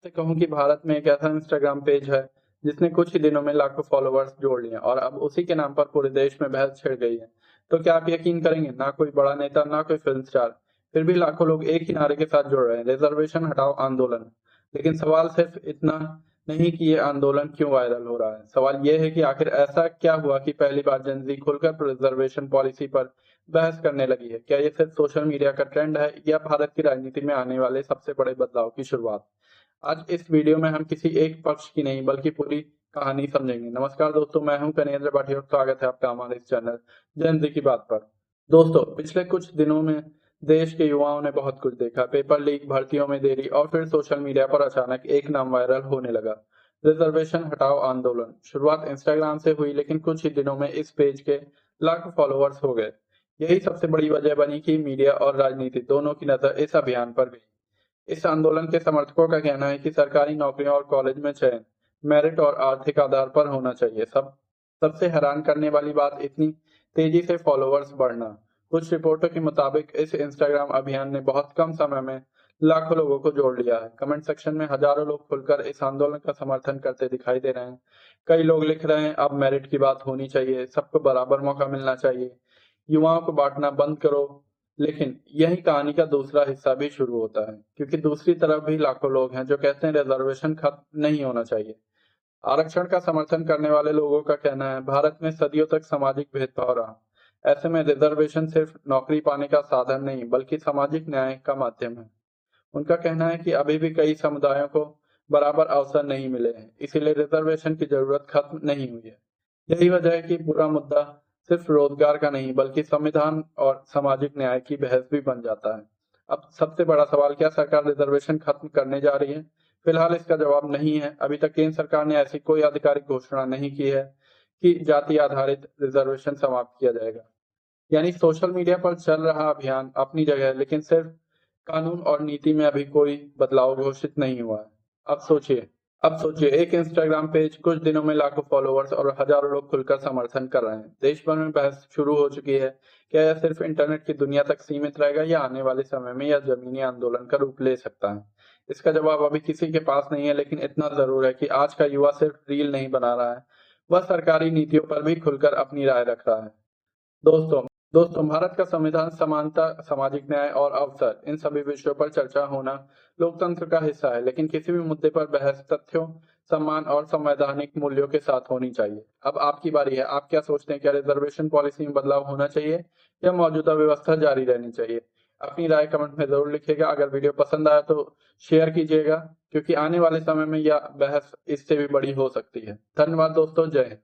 से कहूँ कि भारत में एक ऐसा इंस्टाग्राम पेज है जिसने कुछ ही दिनों में लाखों फॉलोअर्स जोड़ लिए और अब उसी के नाम पर पूरे देश में बहस छिड़ गई है। तो क्या आप यकीन करेंगे, ना कोई बड़ा नेता ना कोई फिल्म स्टार, फिर भी लाखों लोग एक ही नारे के साथ जुड़ रहे हैं, रिजर्वेशन हटाओ आंदोलन। लेकिन सवाल सिर्फ इतना नहीं कि ये आंदोलन क्यों वायरल हो रहा है, सवाल ये है कि आखिर ऐसा क्या हुआ कि पहली बार जनजी खुलकर रिजर्वेशन पॉलिसी पर बहस करने लगी है। क्या ये सिर्फ सोशल मीडिया का ट्रेंड है या भारत की राजनीति में आने वाले सबसे बड़े बदलाव की शुरुआत। आज इस वीडियो में हम किसी एक पक्ष की नहीं बल्कि पूरी कहानी समझेंगे। नमस्कार दोस्तों, मैं हूं कनेन्द्र भाटी और स्वागत है आपका हमारे इस चैनल जन जी की बात पर। दोस्तों, पिछले कुछ दिनों में देश के युवाओं ने बहुत कुछ देखा। पेपर लीक, भर्तियों में देरी और फिर सोशल मीडिया पर अचानक एक नाम वायरल होने लगा, रिजर्वेशन हटाओ आंदोलन। शुरुआत इंस्टाग्राम से हुई, लेकिन कुछ ही दिनों में इस पेज के लाखों फॉलोअर्स हो गए। यही सबसे बड़ी वजह बनी कि मीडिया और राजनीति दोनों की नजर इस अभियान पर गई। इस आंदोलन के समर्थकों का कहना है कि सरकारी नौकरियों और कॉलेज में चयन मेरिट और आर्थिक आधार पर होना चाहिए। सबसे हैरान करने वाली बात, इतनी तेजी से फॉलोअर्स बढ़ना। कुछ रिपोर्टों के मुताबिक इस इंस्टाग्राम अभियान ने बहुत कम समय में लाखों लोगों को जोड़ लिया है। कमेंट सेक्शन में हजारों लोग खुलकर इस आंदोलन का समर्थन करते दिखाई दे रहे हैं। कई लोग लिख रहे हैं, अब मेरिट की बात होनी चाहिए, सबको बराबर मौका मिलना चाहिए, युवाओं को बांटना बंद करो। लेकिन यही कहानी का दूसरा हिस्सा भी शुरू होता है, क्योंकि दूसरी तरफ भी लाखों लोग हैं जो कहते हैं रिजर्वेशन खत्म नहीं होना चाहिए। आरक्षण का समर्थन करने वाले लोगों का कहना है भारत में सदियों तक सामाजिक भेदभाव रहा, ऐसे में रिजर्वेशन सिर्फ नौकरी पाने का साधन नहीं बल्कि सामाजिक न्याय का माध्यम है। उनका कहना है कि अभी भी कई समुदायों को बराबर अवसर नहीं मिले हैं, इसीलिए रिजर्वेशन की जरूरत खत्म नहीं हुई है। यही वजह है कि पूरा मुद्दा सिर्फ रोजगार का नहीं बल्कि संविधान और सामाजिक न्याय की बहस भी बन जाता है। अब सबसे बड़ा सवाल, क्या सरकार रिजर्वेशन खत्म करने जा रही है? फिलहाल इसका जवाब नहीं है। अभी तक केंद्र सरकार ने ऐसी कोई आधिकारिक घोषणा नहीं की है कि जाति आधारित रिजर्वेशन समाप्त किया जाएगा। यानी सोशल मीडिया पर चल रहा अभियान अपनी जगह है, लेकिन सिर्फ कानून और नीति में अभी कोई बदलाव घोषित नहीं हुआ है। अब सोचिए एक इंस्टाग्राम पेज कुछ दिनों में लाखों फॉलोअर्स और हजारों लोग खुलकर समर्थन कर रहे हैं। देश भर में बहस शुरू हो चुकी है। क्या यह सिर्फ इंटरनेट की दुनिया तक सीमित रहेगा या आने वाले समय में यह जमीनी आंदोलन का रूप ले सकता है? इसका जवाब अभी किसी के पास नहीं है, लेकिन इतना जरूर है कि आज का युवा सिर्फ रील नहीं बना रहा है, वह सरकारी नीतियों पर भी खुलकर अपनी राय रख रहा है। दोस्तों दोस्तों भारत का संविधान समानता, सामाजिक न्याय और अवसर, इन सभी विषयों पर चर्चा होना लोकतंत्र का हिस्सा है, लेकिन किसी भी मुद्दे पर बहस तथ्यों, सम्मान और संवैधानिक मूल्यों के साथ होनी चाहिए। अब आपकी बारी है। आप क्या सोचते हैं, क्या रिजर्वेशन पॉलिसी में बदलाव होना चाहिए या मौजूदा व्यवस्था जारी रहनी चाहिए? अपनी राय कमेंट में जरूर लिखिएगा। अगर वीडियो पसंद आया तो शेयर कीजिएगा, क्योंकि आने वाले समय में यह बहस इससे भी बड़ी हो सकती है। धन्यवाद दोस्तों, जय हिंद।